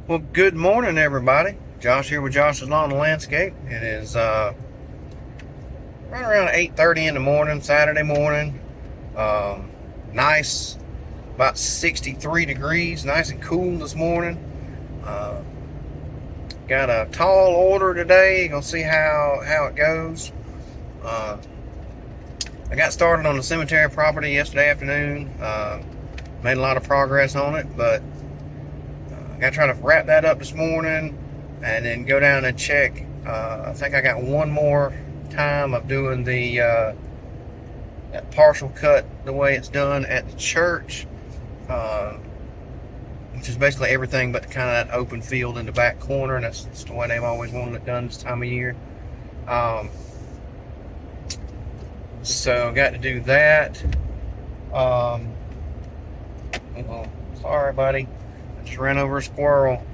Well, good morning, everybody. Josh here with Josh's Lawn and Landscape. It is right around 8:30 in the morning, Saturday morning. Um, nice, about 63 degrees, nice and cool this morning. Uh, got a tall order today. Gonna see how it goes. Uh, I got started on the cemetery property yesterday afternoon. Made a lot of progress on it, but I gotta try to wrap that up this morning and then go down and check. I think I got one more time of doing the that partial cut the way it's done at the church, which is basically everything but kind of that open field in the back corner, and that's the way they've always wanted it done this time of year. So got to do that. Oh, sorry, buddy. I just ran over a squirrel.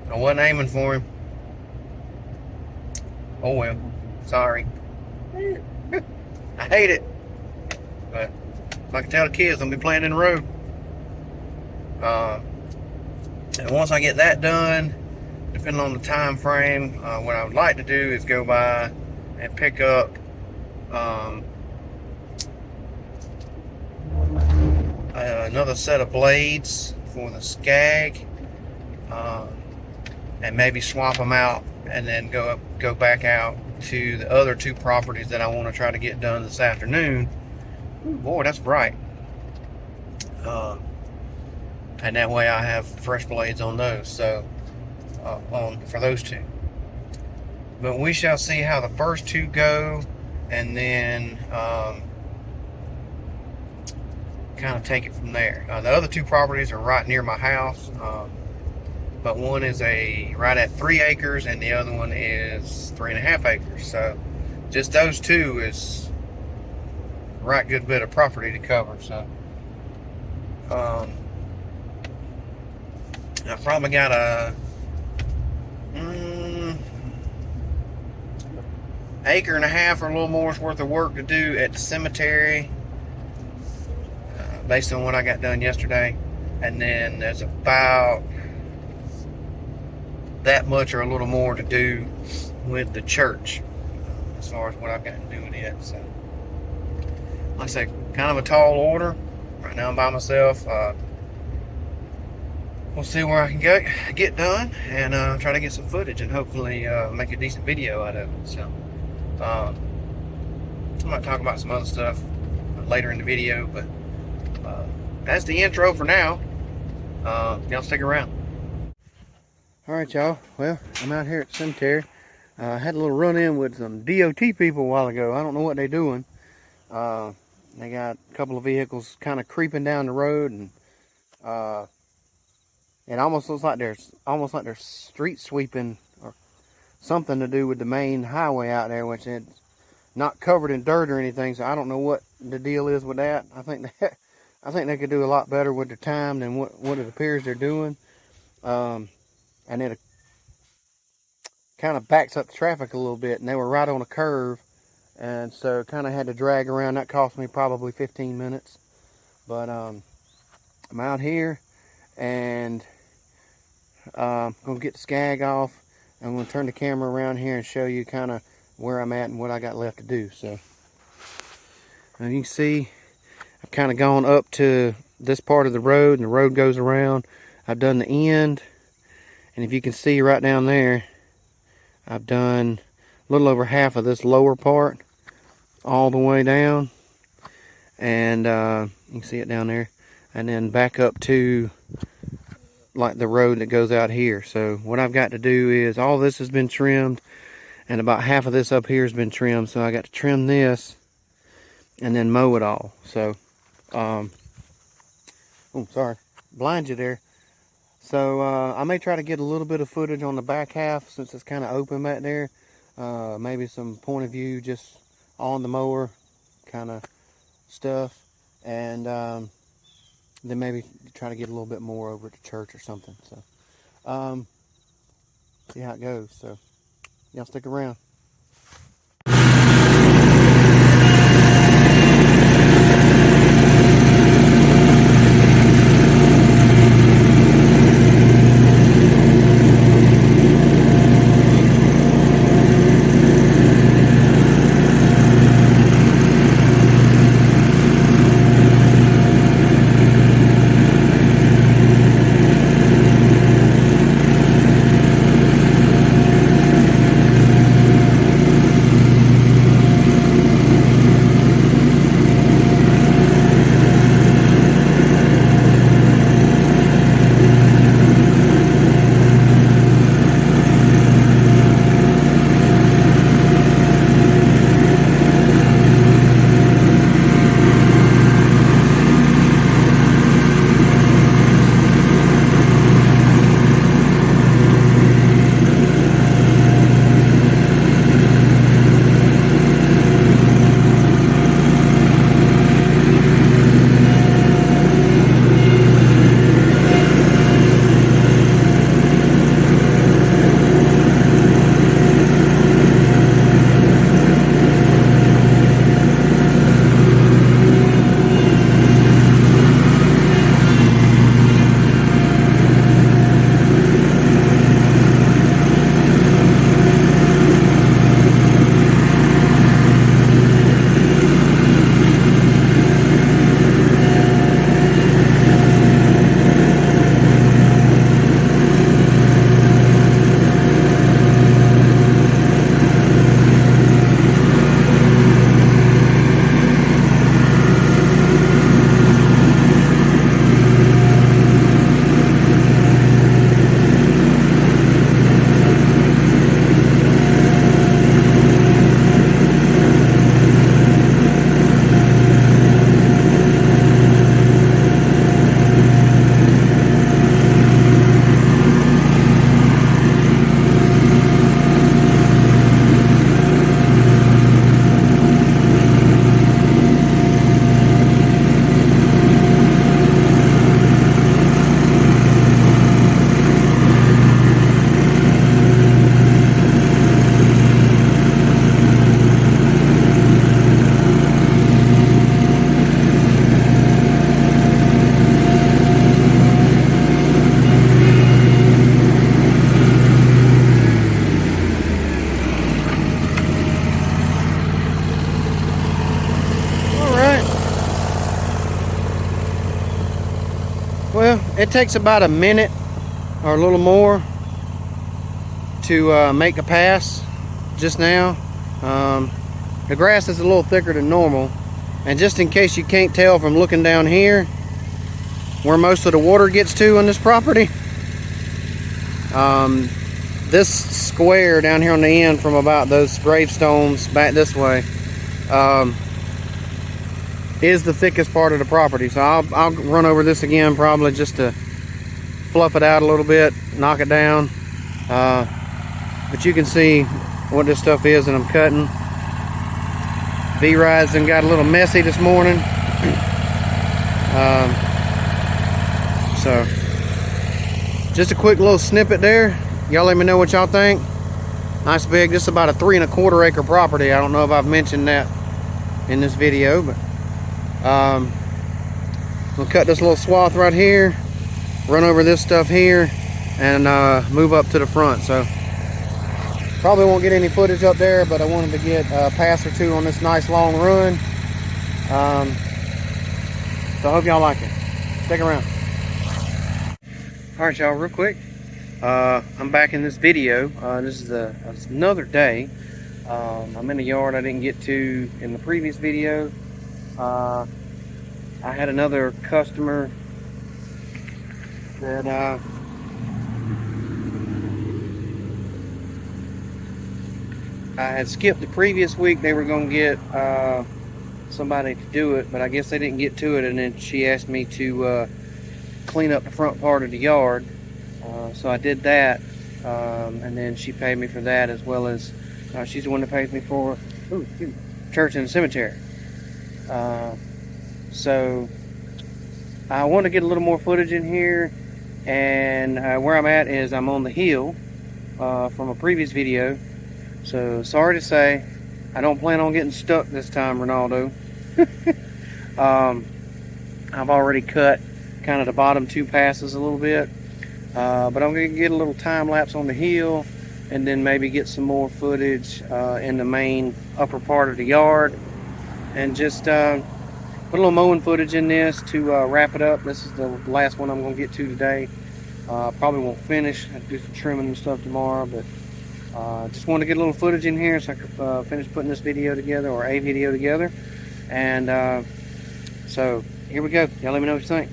I wasn't aiming for him. Oh well, sorry. I hate it, but if I can tell the kids, I'll be playing in the road. And once I get that done, depending on the time frame, what I would like to do is go by and pick up another set of blades for the SCAG, and maybe swap them out and then go back out to the other two properties that I want to try to get done this afternoon. Ooh, boy, that's bright. And that way I have fresh blades on those, so for those two. But we shall see how the first two go, and then kind of take it from there. The other two properties are right near my house, but one is right at 3 acres, and the other one is 3.5 acres. So just those two is a right good bit of property to cover. So I probably got a acre and a half or a little more's worth of work to do at the cemetery, based on what I got done yesterday, and then there's about that much or a little more to do with the church, as far as what I've got to do with it. So like I said, kind of a tall order. Right now I'm by myself. We'll see where I can get done, and try to get some footage and hopefully make a decent video out of it. So I might talk about some other stuff later in the video, but that's the intro for now. Y'all stick around. Alright, y'all. Well, I'm out here at the cemetery. I had a little run-in with some DOT people a while ago. I don't know what they're doing. They got a couple of vehicles kind of creeping down the road, and it almost looks like they're street sweeping or something to do with the main highway out there, which is not covered in dirt or anything. So I don't know what the deal is with that. I think they could do a lot better with their time than what it appears they're doing. And it kind of backs up the traffic a little bit, and they were right on a curve, and so kind of had to drag around. That cost me probably 15 minutes. But I'm out here, and I'm gonna get the SCAG off. I'm gonna turn the camera around here and show you kind of where I'm at and what I got left to do. So and you can see I've kind of gone up to this part of the road, and the road goes around. I've done the end, and if you can see right down there, I've done a little over half of this lower part all the way down, and you can see it down there, and then back up to like the road that goes out here. So what I've got to do is, all this has been trimmed, and about half of this up here has been trimmed, so I got to trim this and then mow it all. So oh, sorry, blind you there. So I may try to get a little bit of footage on the back half, since it's kind of open back there. Maybe some point of view just on the mower kind of stuff, and then maybe try to get a little bit more over at the church or something. So see how it goes. So y'all stick around. it takes about a minute or a little more to make a pass just now. The grass is a little thicker than normal, and just in case you can't tell from looking down here where most of the water gets to on this property, this square down here on the end from about those gravestones back this way is the thickest part of the property. So I'll run over this again probably just to fluff it out a little bit, knock it down. But you can see what this stuff is that I'm cutting. V-rides and got a little messy this morning. So just a quick little snippet there. Y'all let me know what y'all think. Nice big, this is about a 3 1/4 acre property. I don't know if I've mentioned that in this video, but we'll cut this little swath right here, run over this stuff here, and move up to the front. So probably won't get any footage up there, but I wanted to get a pass or two on this nice long run. So I hope y'all like it. Stick around. All right, y'all, real quick. I'm back in this video. This is another day. I'm in the yard I didn't get to in the previous video. I had another customer that I had skipped the previous week. They were going to get somebody to do it, but I guess they didn't get to it, and then she asked me to clean up the front part of the yard. So I did that, and then she paid me for that, as well as she's the one that pays me for church and cemetery. So I want to get a little more footage in here, and where I'm at is I'm on the hill from a previous video. So sorry to say, I don't plan on getting stuck this time, Ronaldo. I've already cut kind of the bottom 2 passes a little bit, but I'm going to get a little time lapse on the hill, and then maybe get some more footage in the main upper part of the yard, and just put a little mowing footage in this to wrap it up. This is the last one I'm going to get to today. Probably won't finish. I'll do some trimming and stuff tomorrow, but just want to get a little footage in here so I can finish putting this video together, or a video together. And so here we go. Y'all let me know what you think.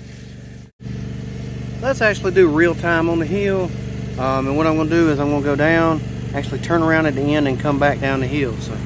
Let's actually do real time on the hill. And what I'm going to do is I'm going to go down, actually turn around at the end and come back down the hill. So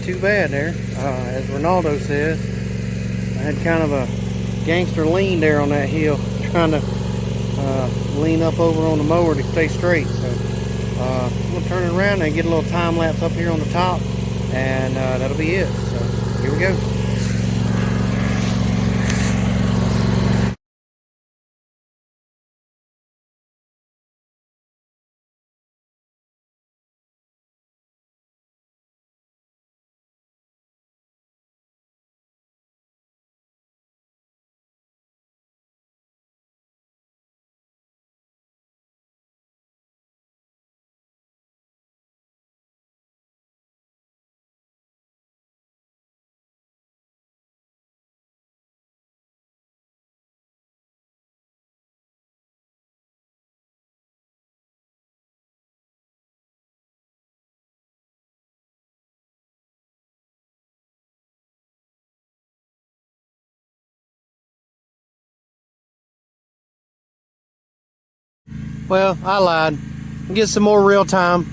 too bad there. As Ronaldo says, I had kind of a gangster lean there on that hill, trying to lean up over on the mower to stay straight. So I'm going to turn it around and get a little time lapse up here on the top, and that'll be it. So here we go. Well, I lied. Get some more real time.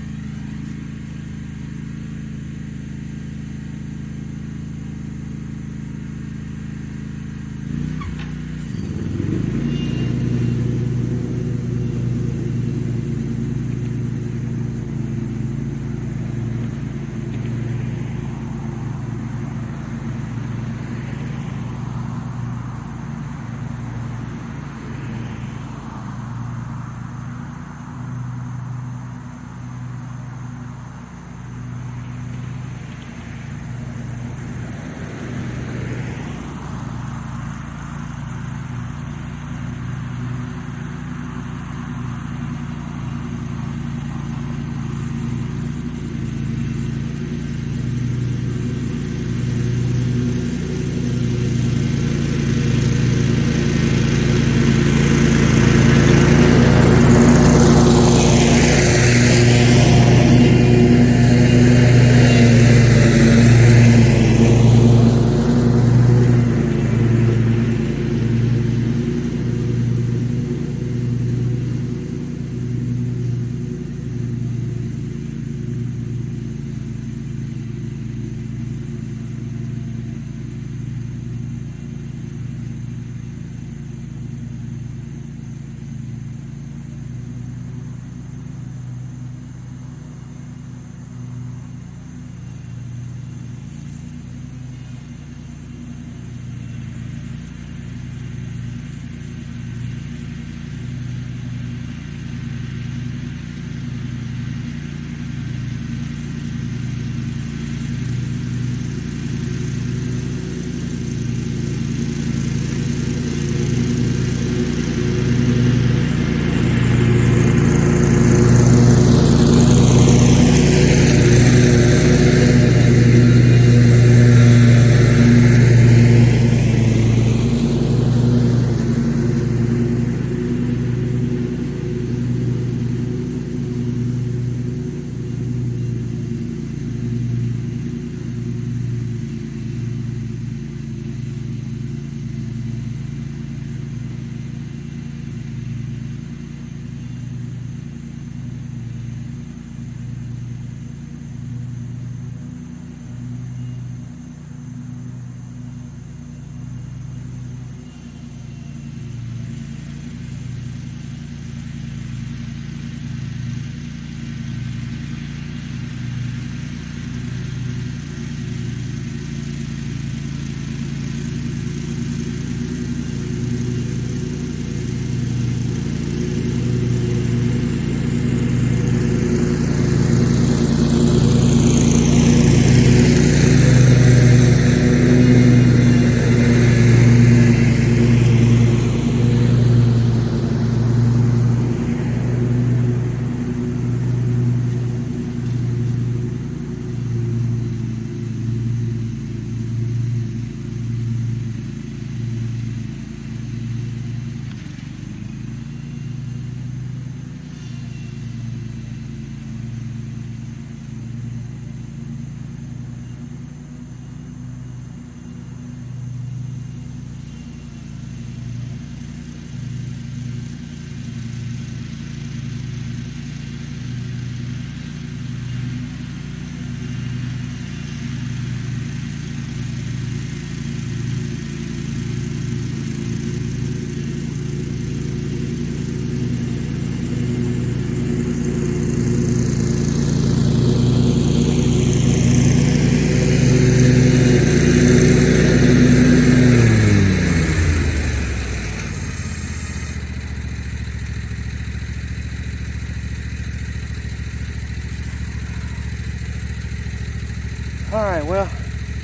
Alright,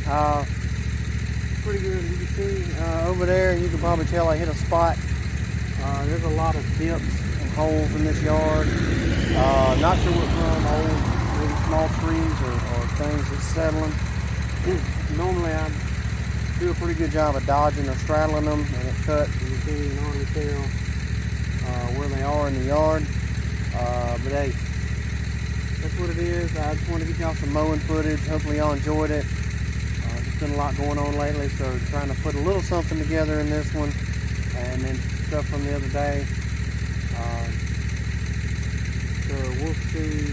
well, pretty good. You can see over there, you can probably tell I hit a spot. There's a lot of dips and holes in this yard. Not sure what's from, old maybe small trees or things that's settling. Normally I do a pretty good job of dodging or straddling them, and it cuts. You can see, you can hardly tell where they are in the yard. But hey, that's what it is. I just want to get y'all some mowing footage. Hopefully y'all enjoyed it. There's been a lot going on lately, so trying to put a little something together in this one, and then stuff from the other day. So we'll see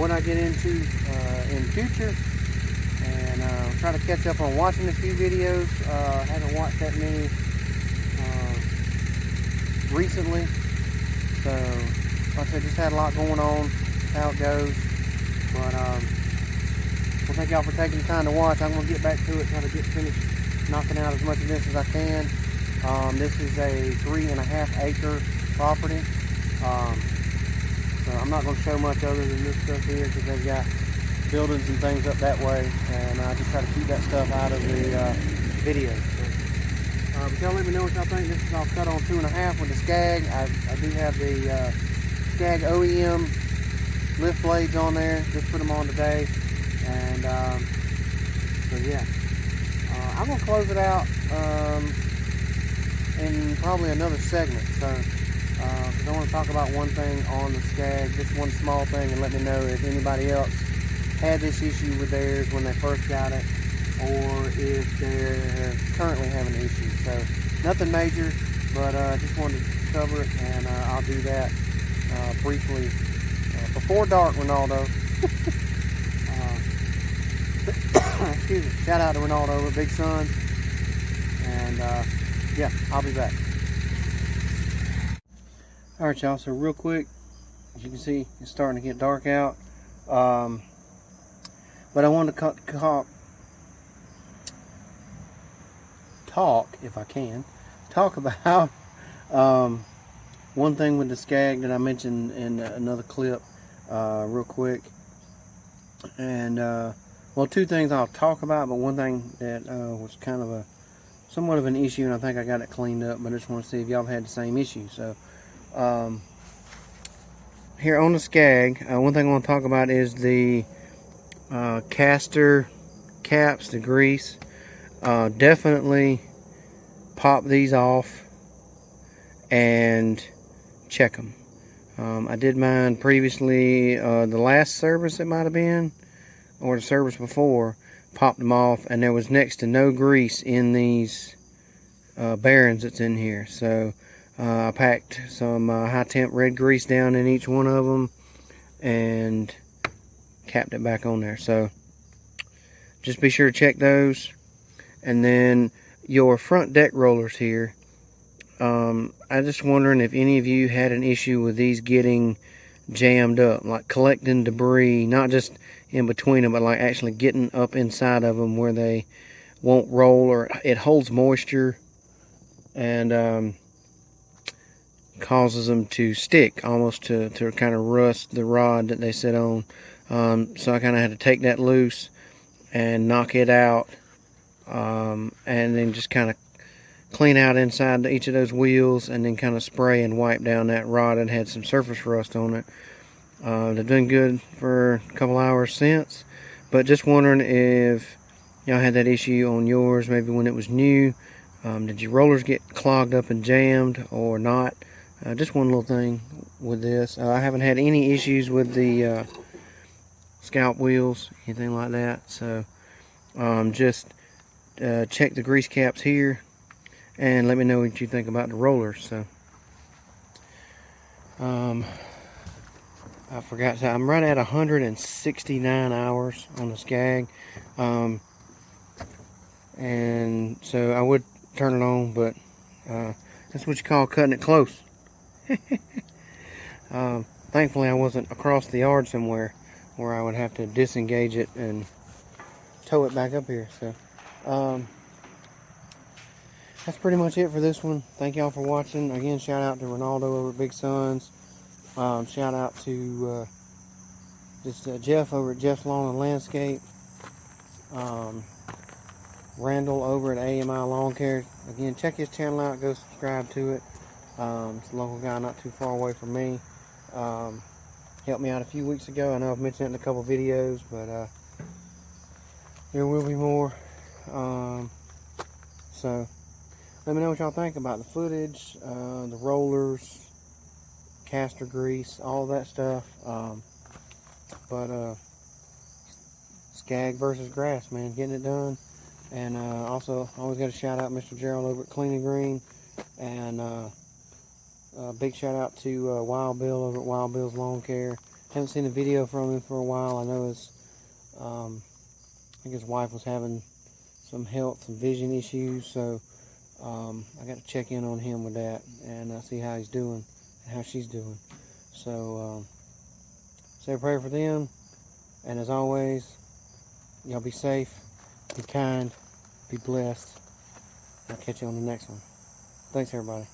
what I get into in the future, and try to catch up on watching a few videos. Haven't watched that many recently, so like I said, just had a lot going on. How it goes, but well, thank y'all for taking the time to watch. I'm gonna get back to it, try to get finished knocking out as much of this as I can. This is a 3.5 acre property, so I'm not going to show much other than this stuff here, because they've got buildings and things up that way, and I just try to keep that stuff out of the video. So, but y'all let me know what y'all think. This is all cut on 2.5 with the SCAG. I do have the SCAG OEM lift blades on there. Just put them on today, and so yeah, I'm gonna close it out in probably another segment. So because I want to talk about one thing on the SCAG, just one small thing, and let me know if anybody else had this issue with theirs when they first got it, or if they're currently having an issue. So nothing major, but just wanted to cover it, and I'll do that briefly before dark, Ronaldo. Excuse me. Shout out to Ronaldo, the big son. And yeah, I'll be back. Alright y'all, so real quick, as you can see, it's starting to get dark out. But I wanted to talk, if I can, talk about one thing with the SCAG that I mentioned in another clip real quick. And well, two things I'll talk about, but one thing that was kind of somewhat of an issue, and I think I got it cleaned up, but I just want to see if y'all have had the same issue. So here on the SCAG, one thing I want to talk about is the caster caps, the grease. Definitely pop these off and check them. I did mine previously, the last service it might have been, or the service before, popped them off, and there was next to no grease in these bearings that's in here. So I packed some high temp red grease down in each one of them and capped it back on there. So just be sure to check those. And then your front deck rollers here, I'm just wondering if any of you had an issue with these getting jammed up, like collecting debris, not just in between them, but like actually getting up inside of them where they won't roll, or it holds moisture and causes them to stick, almost to kind of rust the rod that they sit on. So I kind of had to take that loose and knock it out, and then just kind of clean out inside each of those wheels, and then kind of spray and wipe down that rod that had some surface rust on it. They've done good for a couple hours since, but just wondering if y'all had that issue on yours, maybe when it was new. Did your rollers get clogged up and jammed or not? Just one little thing with this. I haven't had any issues with the scalp wheels, anything like that. So just check the grease caps here and let me know what you think about the rollers. So I forgot to say, I'm right at 169 hours on the SCAG, and so I would turn it on, but that's what you call cutting it close. Thankfully I wasn't across the yard somewhere where I would have to disengage it and tow it back up here. So that's pretty much it for this one. Thank y'all for watching. Again, shout out to Ronaldo over at Big Sons. Shout out to This is Jeff over at Jeff's Lawn and Landscape. Randall over at AMI Lawn Care. Again, check his channel out. Go subscribe to it. It's a local guy not too far away from me. Helped me out a few weeks ago. I know I've mentioned it in a couple videos, but there will be more. So let me know what y'all think about the footage, the rollers, caster grease, all that stuff. But SCAG versus grass, man, getting it done. And also, always got to shout out Mr. Gerald over at Clean and Green, and big shout out to Wild Bill over at Wild Bill's Lawn Care. Haven't seen a video from him for a while. I know I think his wife was having some health, some vision issues, so I got to check in on him with that and see how he's doing and how she's doing. So say a prayer for them, and as always, y'all be safe, be kind, be blessed. I'll catch you on the next one. Thanks, everybody.